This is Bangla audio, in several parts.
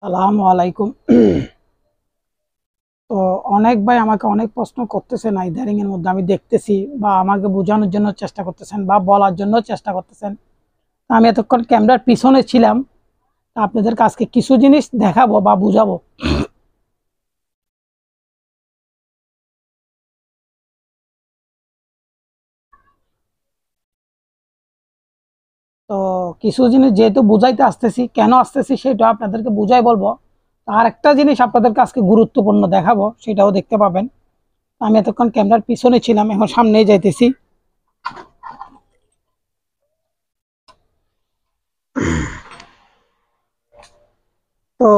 সালামু আলাইকুম। তো অনেক ভাই আমাকে অনেক প্রশ্ন করতেছেন ইদারিং এর মধ্যে, আমি দেখতেছি বা আমাকে বোঝানোর জন্য চেষ্টা করতেছেন বা বলার জন্য চেষ্টা করতেছেন। আমি এতক্ষণ ক্যামেরার পিছনে ছিলাম, আপনাদের কাছকে কিছু জিনিস দেখাবো বা বুঝাবো। তো কিছু জিনিস যেহেতু বুঝাইতে আসতেছি, কেন আসতেছি সেটা আপনাদেরকে বুঝাই বলবো। আর একটা জিনিস আপনাদের কাছকে গুরুত্বপূর্ণ দেখাবো, সেটাও দেখতে পাবেন। আমি এতক্ষণ ক্যামেরার পিছনে ছিলাম, এখন সামনেই যাইতেছি। তো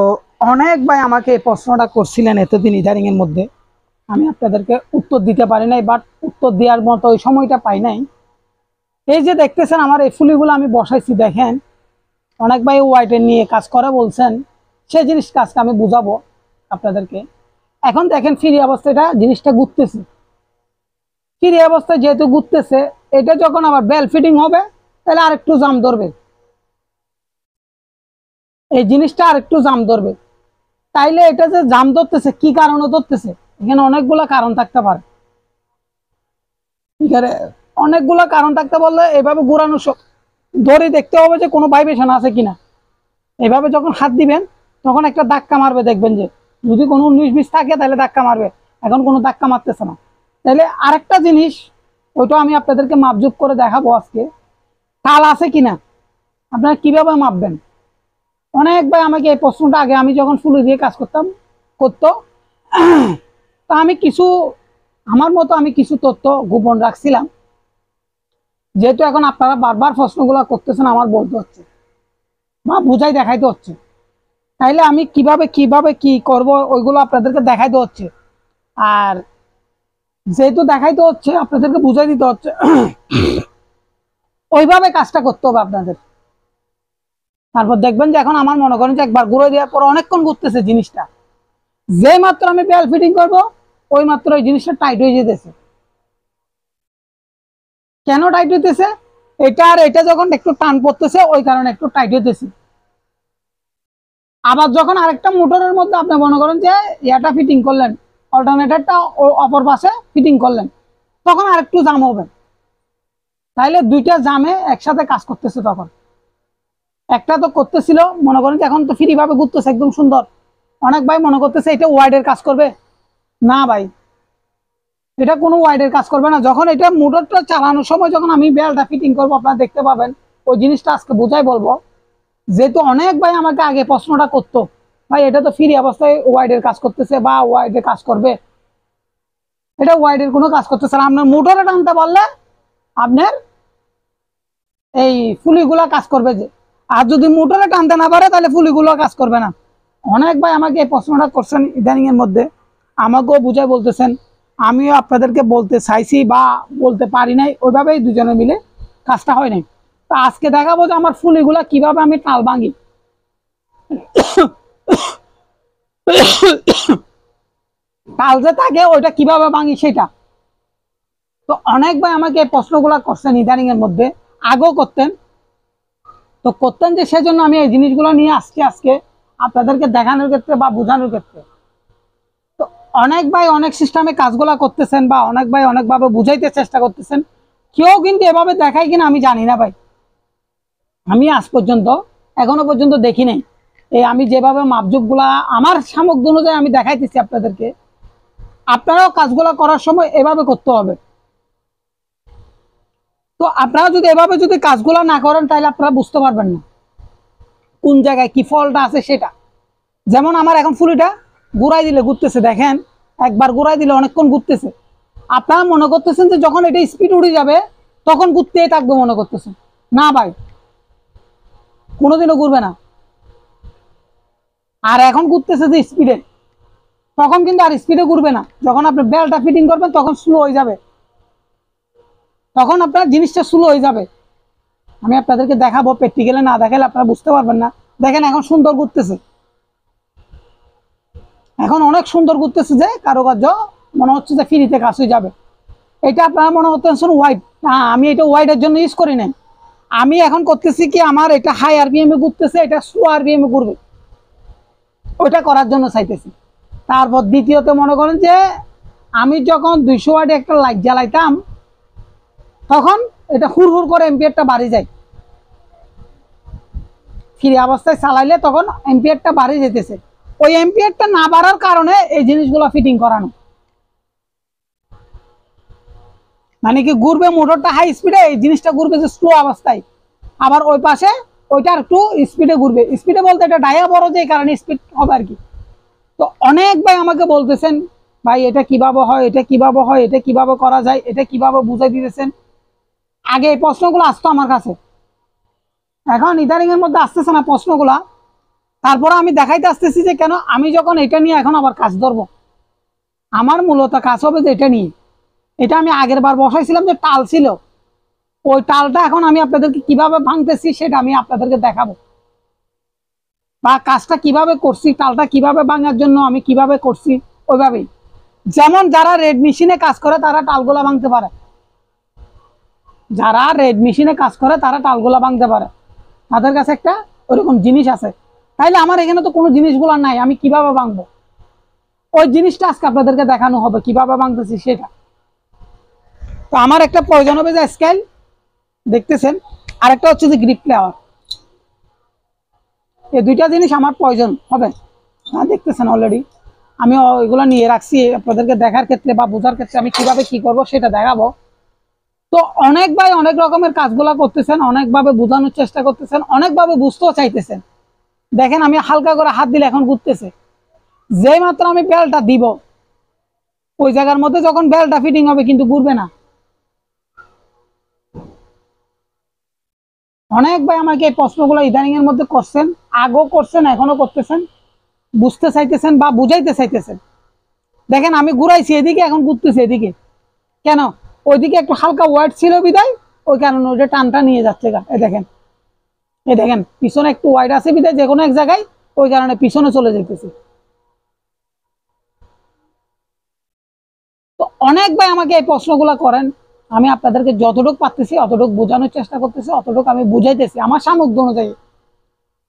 অনেক ভাই আমাকে এই প্রশ্নটা করছিলেন এতদিন ইদারিং এর মধ্যে, আমি আপনাদেরকে উত্তর দিতে পারি নাই, বাট উত্তর দেওয়ার মতো ওই সময়টা পাই নাই। এই যে দেখতেছেন আমার এই ফুলিগুলো আমি বসাইছি, দেখেন অনেক ভাই ওয়াইটের নিয়ে কাজ করে বলছেন, সেই জিনিস কাজকে আমি বুঝাবো আপনাদেরকে। এখন দেখেন ফ্রি অবস্থাটা জিনিসটা ঘুরতেছে, ফ্রি অবস্থায় যেহেতু ঘুরতেছে, এটা যখন আবার বেল ফিটিং হবে তাহলে আরেকটু জাম ধরবে, এই জিনিসটা আরেকটু জাম ধরবে। তাইলে এটা যে জাম ধরতেছে কি কারণে ধরতেছে, এখানে অনেকগুলা কারণ থাকতে পারে। এখানে অনেকগুলা কারণ থাকতে বললে এভাবে ঘুরানো ধরে দেখতে হবে যে কোনো ভাইব্রেশন আছে কিনা। এভাবে যখন হাত দিবেন তখন একটা ধাক্কা মারবে, দেখবেন যে যদি কোনো 19-20 থাকে তাহলে ধাক্কা মারবে, এখন কোনো ধাক্কা মারতেছে না। তাহলে আরেকটা জিনিস, ওইটা আমি আপনাদেরকে মাপজুপ করে দেখাবো আজকে, তাল আছে কিনা, আপনারা কিভাবে মাপবেন। অনেক ভাই আমাকে এই প্রশ্নটা আগে আমি যখন ফুলে দিয়ে কাজ করতাম করতো, তা আমি কিছু আমার মতো আমি কিছু তথ্য গোপন রাখছিলাম। যেহেতু এখন আপনারা বারবার প্রশ্নগুলো করতেছেন, আমার বলতে হচ্ছে বা বুঝাই দেখাইতে হচ্ছে, তাইলে আমি কিভাবে কিভাবে কি করব ওইগুলো আপনাদেরকে দেখাইতে হচ্ছে। আর যেহেতু দেখাইতে হচ্ছে আপনাদেরকে বুঝাই দিতে হচ্ছে, ওইভাবে কাজটা করতে হবে আপনাদের। তারপর দেখবেন যে এখন আমার মনে করেন যে একবার ঘুরে দেওয়ার পর অনেকক্ষণ ঘুরতেছে জিনিসটা, যে মাত্র আমি বেল ফিটিং করব ওই মাত্র ওই জিনিসটা টাইট হয়ে যেতেছে। কেন টাইট হইতেছে, এটা আর এটা যখন একটু টান পড়তেছে ওই কারণে একটু টাইট হইতেছে। আবার যখন আরেকটা মোটরের মধ্যে আপনি মনে করেন যে এটা ফিটিং করলেন, অল্টারনেটরটা অপর পাশে ফিটিং করলেন, তখন আরেকটু জাম হবে। তাইলে দুইটা জামে একসাথে কাজ করতেছে, তখন একটা তো করতেছিল মনে করেন যে এখন তো ফ্রি ভাবে ঘুরতেছে একদম সুন্দর। অনেক ভাই মনে করতেছে এটা ওয়াইডের কাজ করবে, না ভাই, এটা কোনো ওয়াইডের কাজ করবে না। যখন এটা মোটরটা চালানোর সময় যখন আমি বেলটা ফিটিং করবো আপনারা দেখতে পাবেন, ওই জিনিসটা আজকে বোঝাই বলবো। যেহেতু অনেক ভাই আমাকে আগে প্রশ্নটা করতো, ভাই এটা তো ফ্রি অবস্থায় ওয়াইডের কাজ করতেছে বা ওয়াইডের কাজ করবে, এটা ওয়াইডের কোনো কাজ করতেছে না। আপনার মোটরে টানতে পারলে আপনার এই ফুলিগুলা কাজ করবে যে, আর যদি মোটরে টানতে না পারে তাহলে ফুলিগুলো কাজ করবে না। অনেক ভাই আমাকে এই প্রশ্নটা করছেন ইদানিং এর মধ্যে, আমাকেও বুঝাই বলতেছেন, আমিও আপনাদেরকে বলতে চাইছি বা বলতে পারি নাই, ওইভাবেই দুজনে মিলে কাজটা হয় নাই। তো আজকে দেখাবো যে আমার ফুলিগুলা কিভাবে আমি টাল ভাঙি। টাল যে থাকে ওইটা কিভাবে ভাঙি সেটা। তো অনেক ভাই আমাকে এই প্রশ্নগুলা করছেন ইদানিং এর মধ্যে, আগেও করতেন, তো করতেন যে সেজন্য আমি এই জিনিসগুলো নিয়ে আসছি আজকে আপনাদেরকে দেখানোর ক্ষেত্রে বা বোঝানোর ক্ষেত্রে। তো অনেক ভাই অনেক সিস্টেমে কাজগুলা করতেছেন বা অনেক ভাই অনেকভাবে বুঝাইতে চেষ্টা করতেছেন, কেউ কিন্তু এভাবে দেখায় কিনা আমি জানি না ভাই, আমি আজ পর্যন্ত এখনো পর্যন্ত দেখি নাই। এই আমি যেভাবে মাপজুপগুলা আমার সামগ্রী অনুযায়ী আমি দেখাইতেছি আপনাদেরকে, আপনারাও কাজগুলা করার সময় এভাবে করতে হবে। তো আপনারা যদি এভাবে যদি কাজগুলা না করেন তাহলে আপনারা বুঝতে পারবেন না কোন জায়গায় কি ফলটা আছে সেটা। যেমন আমার এখন ফুলিটা ঘুরাই দিলে ঘুরতেছে, দেখেন একবার ঘুরাই দিলে অনেকক্ষণ ঘুরতেছে। আপনারা মনে করতেছেন যে যখন এটা স্পিড উঠে যাবে তখন ঘুরতেই থাকবে মনে করতেছেন, না ভাই, কোনোদিনও ঘুরবে না। আর এখন ঘুরতেছে যে স্পিডে, তখন কিন্তু আর স্পিডে ঘুরবে না। যখন আপনি বেলটা ফিটিং করবেন তখন স্লো হয়ে যাবে, তখন আপনার জিনিসটা স্লো হয়ে যাবে। আমি আপনাদেরকে দেখাবো, প্র্যাকটিক্যালে না দেখালে আপনারা বুঝতে পারবেন না। দেখেন এখন সুন্দর ঘুরতেছে, এখন অনেক সুন্দর ঘুরতেছে, যে কারুকার্য মনে হচ্ছে যে ফ্রিতে কাজ হয়ে যাবে। এটা আপনারা মনে করতেছেন ওয়াইড, না আমি এটা ওয়াইডের জন্য ইউজ করি না। আমি এখন করতেছি কি, আমার এটা হাই আরপিএম এ ঘুরতেছে, এটা স্লো আরপিএম এ ঘুরবে। ওইটা করার জন্য চাইতেছি। তারপর দ্বিতীয়ত মনে করেন যে আমি যখন 200 ওয়াটে একটা লাইট জ্বালাইতাম তখন এটা হুড় হুড় করে এম্পিয়ারটা বাড়ে যায়, ফ্রি অবস্থায় চালাইলে তখন এম্পিয়ারটা বাড়ে যেতেছে। ওই এম্পিয়ারটা না বাড়ার কারণে এই জিনিসগুলো ফিটিং করানো, মানে কি ঘুরবে মোটরটা হাই স্পিডে, এই জিনিসটা ঘুরবে যে স্লো অবস্থায়, আবার ওই পাশে ওইটা একটু স্পিডে ঘুরবে। স্পিডে বলতে এটা ডায়া বড় যে কারণে স্পিড হবে আর কি। তো অনেক ভাই আমাকে বলতেছেন ভাই এটা কিভাবে হয়, এটা কিভাবে হয়, এটা কিভাবে করা যায়, এটা কিভাবে বুঝাই দিতেছেন। আগে এই প্রশ্নগুলো আসতো আমার কাছে, এখন ইদানিং এর মধ্যে আসতেছে না প্রশ্নগুলা। তারপরে আমি দেখাইতে আসতেছি যে কেন আমি যখন এটা নিয়ে এখন আবার কাজ ধরবো, আমার মূলত কাজ হবে যে এটা নিয়ে। এটা আমি আগের বার বসাইছিলাম যে টাল ছিল, ওই টালটা এখন আমি আপনাদেরকে কিভাবে ভাঙতেছি সেটা আমি আপনাদেরকে দেখাবো, বা কাজটা কিভাবে করছি, টালটা কিভাবে ভাঙার জন্য আমি কিভাবে করছি ওইভাবেই। যেমন যারা রেড মেশিনে কাজ করে তারা টালগুলা ভাঙতে পারে, যারা রেড মেশিনে কাজ করে তারা টালগুলা ভাঙতে পারে, তাদের কাছে একটা ওরকম জিনিস আছে। তাইলে আমার এখানে তো কোনো জিনিসগুলো নাই, আমি কিভাবে ভাঙবো? ওই জিনিসটা আজকে আপনাদেরকে দেখানো হবে কিভাবে ভাঙতেছি সেটা। তো আমার একটা প্রয়োজন হবে যে স্কেল দেখতেছেন, আর একটা হচ্ছে যে গ্রিপ প্লেয়ার, এই দুইটা জিনিস আমার প্রয়োজন হবে। দেখতেছেন অলরেডি আমি ওইগুলো নিয়ে রাখছি আপনাদেরকে দেখার ক্ষেত্রে বা বোঝার ক্ষেত্রে আমি কিভাবে কি করব সেটা দেখাবো। তো অনেক ভাই অনেক রকমের কাজগুলা করতেছেন, অনেকভাবে বোঝানোর চেষ্টা করতেছেন, অনেকভাবে বুঝতেও চাইতেছেন। দেখেন আমি হালকা করে হাত দিলে এখন ঘুরতেছে, যেই মাত্র আমি বেলটা দিব ওই জায়গার মধ্যে যখন বেলটা ফিটিং হবে কিন্তু ঘুরবে না। অনেক ভাই আমাকে এই প্রশ্নগুলো ইদানিং এর মধ্যে করছেন, আগেও করছেন, এখনো করতেছেন, বুঝতে চাইতেছেন বা বুঝাইতে চাইতেছেন। দেখেন আমি ঘুরাইছি এদিকে, এখন ঘুরতেছে এদিকে, কেন? ওইদিকে একটু হালকা ওয়াইড ছিল বিদায়, ওই কারণে ওইটা টানটা নিয়ে যাচ্ছে গা। এই দেখেন পিছনে একটু ওয়াইড আছে বিদায় যে কোনো এক জায়গায়, ওই কারণে পিছনে চলে যেতেছে। তো অনেক ভাই আমাকে এই প্রশ্নগুলো করেন, আমি আপনাদেরকে যতটুকু পারতেছি অতটুকু বোঝানোর চেষ্টা করতেছি, অতটুকু আমি বুঝাইতেছি আমার সামর্থ্য অনুযায়ী।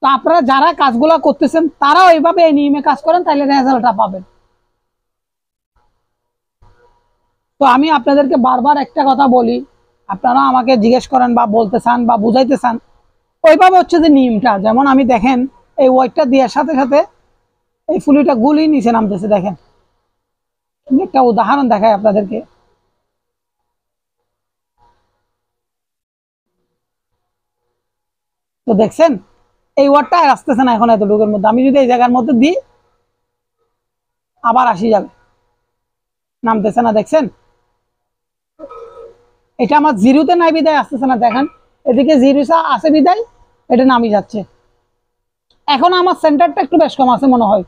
তো আপনারা যারা কাজগুলা করতেছেন তারাও এইভাবে এই নিয়মে কাজ করেন, তাহলে রেজাল্টটা পাবেন। তো আমি আপনাদেরকে বারবার একটা কথা বলি, আপনারা আমাকে জিজ্ঞেস করেন বা বলতে চান বা বুঝাইতে চান, ওইভাবে হচ্ছে যে নিয়মটা। যেমন আমি দেখেন এই ওয়াইটটা দেওয়ার সাথে সাথে এই ফুলিটা গুলি নিচে নামতেছে। দেখেন একটা উদাহরণ দেখাই আপনাদেরকে। তো দেখছেন এই ওয়ার্ডটা আর আসতেছে না এখন এতটুকুর মধ্যে। আমি যদি এই জায়গার মধ্যে দিই আবার আসি যাবে, নামতেছে না। দেখছেন এটা আমার জিরোতে নাই বিদায় আসতেছে না। দেখেন এদিকে জিরো আছে বিদায় এটা নামি যাচ্ছে। এখন আমার সেন্টারটা একটু বেশ কম আছে মনে হয়।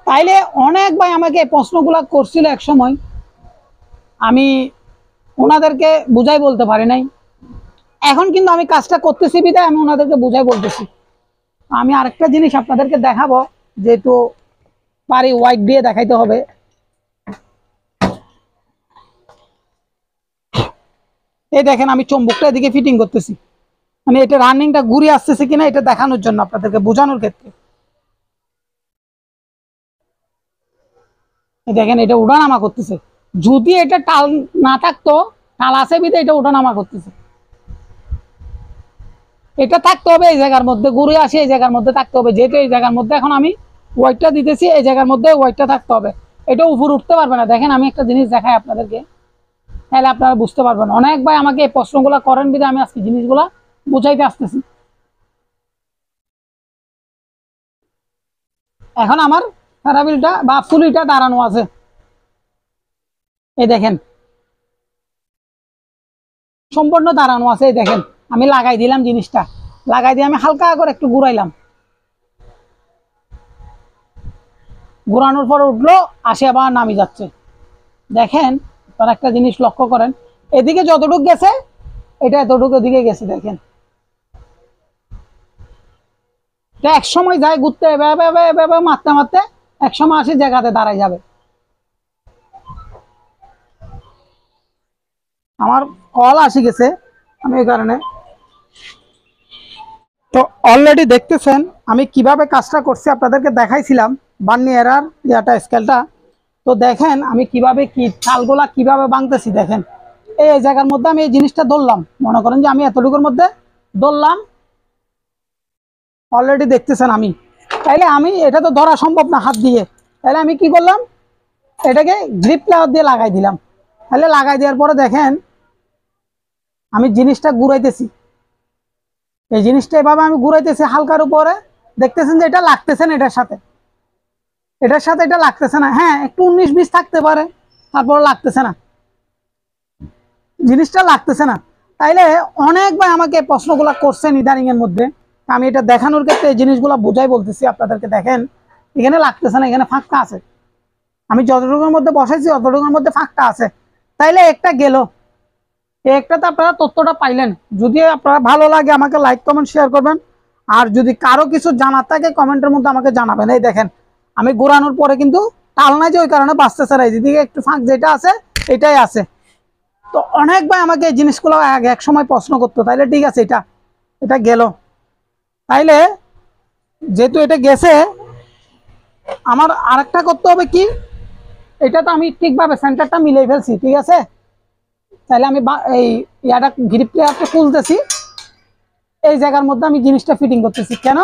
তাইলে অনেক ভাই আমাকে এই প্রশ্নগুলা করছিল এক সময়, আমি ওনাদেরকে বুঝাই বলতে পারি নাই। এখন কিন্তু আমি কাজটা করতেছি বিদায় আমি ওনাদেরকে বুঝাই বলতেছি। আমি আরেকটা জিনিস আপনাদেরকে দেখাবো, যেহেতু পারি হোয়াইট দিয়ে দেখাইতে হবে। এই দেখেন আমি চুম্বকটা এদিকে ফিটিং করতেছি, মানে এটা রানিংটা ঘুরে আসতেছে কিনা এটা দেখানোর জন্য, আপনাদেরকে বোঝানোর ক্ষেত্রে। দেখেন এটা উঠানামা করতেছে, যদি এটা টাল না থাকতো, টাল আছে বিধে এটা উঠানামা করতেছে। এটা থাকতে হবে এই জায়গার মধ্যে, ঘুরে আসে এই জায়গার মধ্যে থাকতে হবে। যেহেতু এই জায়গার মধ্যে এখন আমি ওয়াইটটা দিতেছি, এই জায়গার মধ্যে ওয়াইটটা থাকতে হবে। এটা উপর উঠতে পারবে না। দেখেন আমি একটা জিনিস দেখাই আপনাদেরকে, তাহলে আপনারা বুঝতে পারবেন। অনেক ভাই আমাকে এই প্রশ্নগুলো করেন বিধে আমি আজকে জিনিসগুলা বুঝাইতে আসতেছি। এখন আমার প্যারাবিলটা বা ফুলিটা দাঁড়ানো আছে, এই দেখেন সম্পূর্ণ দাঁড়ানো আছে। এই দেখেন আমি লাগাই দিলাম জিনিসটা, লাগাই দিয়ে আমি হালকা করে একটু ঘুরাইলাম, ঘুরানোর পর উঠলো, আসে আবার নামি যাচ্ছে। দেখেন আপনারা একটা জিনিস লক্ষ্য করেন, এদিকে যতটুকু গেছে এটা এতটুকু এদিকে গেছে। দেখেন এটা এক সময় যায় ঘুরতে, এভাবে মারতে মারতে এক সময় আসে জায়গাতে দাঁড়ায় যাবে। আমার কল আসি গেছে, আমি এই কারণে তো অলরেডি দেখতেছেন আমি কিভাবে কাজটা করছি, আপনাদেরকে দেখাইছিলাম বার্নিয়ার ইয়াটা স্কেলটা। তো দেখেন আমি কিভাবে কি চালগুলা কিভাবে ভাঙতেছি। দেখেন এই জায়গার মধ্যে আমি এই জিনিসটা ধরলাম, মনে করেন যে আমি এতটুকুর মধ্যে ধরলাম, অলরেডি দেখতেছেন আমি। তাইলে আমি এটা তো ধরা সম্ভব না হাত দিয়ে, তাহলে আমি কি করলাম, এটাকে গ্রিপ প্লেয়ার দিয়ে লাগাই দিলাম। তাহলে লাগাই দেওয়ার পরে দেখেন আমি জিনিসটা ঘুরাইতেছি, এই জিনিসটা এভাবে আমি ঘুরাইতেছি হালকার উপরে। দেখতেছেন যে এটা লাগতেছে না, এটার সাথে এটা লাগতেছে না। হ্যাঁ একটু 19-20 থাকতে পারে, তারপর লাগতেছে না, জিনিসটা লাগতেছে না। তাইলে অনেক ভাই আমাকে প্রশ্নগুলো করছেন ইদানিং এর মধ্যে, আমি এটা দেখানোর ক্ষেত্রে এই জিনিসগুলো বুঝাই বলতেছি আপনাদেরকে। দেখেন এখানে লাগতেছে না, এখানে ফাঁকটা আছে, আমি যতটুকুর মধ্যে বসাইছি অতটুকুর মধ্যে ফাঁকটা আছে। তাইলে একটা গেল, একটাতে আপনারা তথ্যটা পাইলেন। যদি আপনারা ভালো লাগে আমাকে লাইক কমেন্ট শেয়ার করবেন, আর যদি কারো কিছু জানার থাকে কমেন্টের মধ্যে আমাকে জানাবেন। এই দেখেন আমি ঘোরানোর পরে কিন্তু টাল নাই যে ওই কারণে বাঁচতেছে না, যেদিকে একটু ফাঁক যেটা আছে এটাই আছে। তো অনেক ভাই আমাকে এই জিনিসগুলো এক সময় প্রশ্ন করতো। তাইলে ঠিক আছে, এটা এটা গেল। তাইলে যেহেতু এটা গেছে, আমার আরেকটা করতে হবে কি, এটা তো আমি ঠিকভাবে সেন্টারটা মিলিয়ে ফেলছি, ঠিক আছে। তাহলে আমি এই ইয়াটা গ্রিপ প্লেয়ারটা খুলতেছি, এই জায়গার মধ্যে আমি জিনিসটা ফিটিং করতেছি। কেন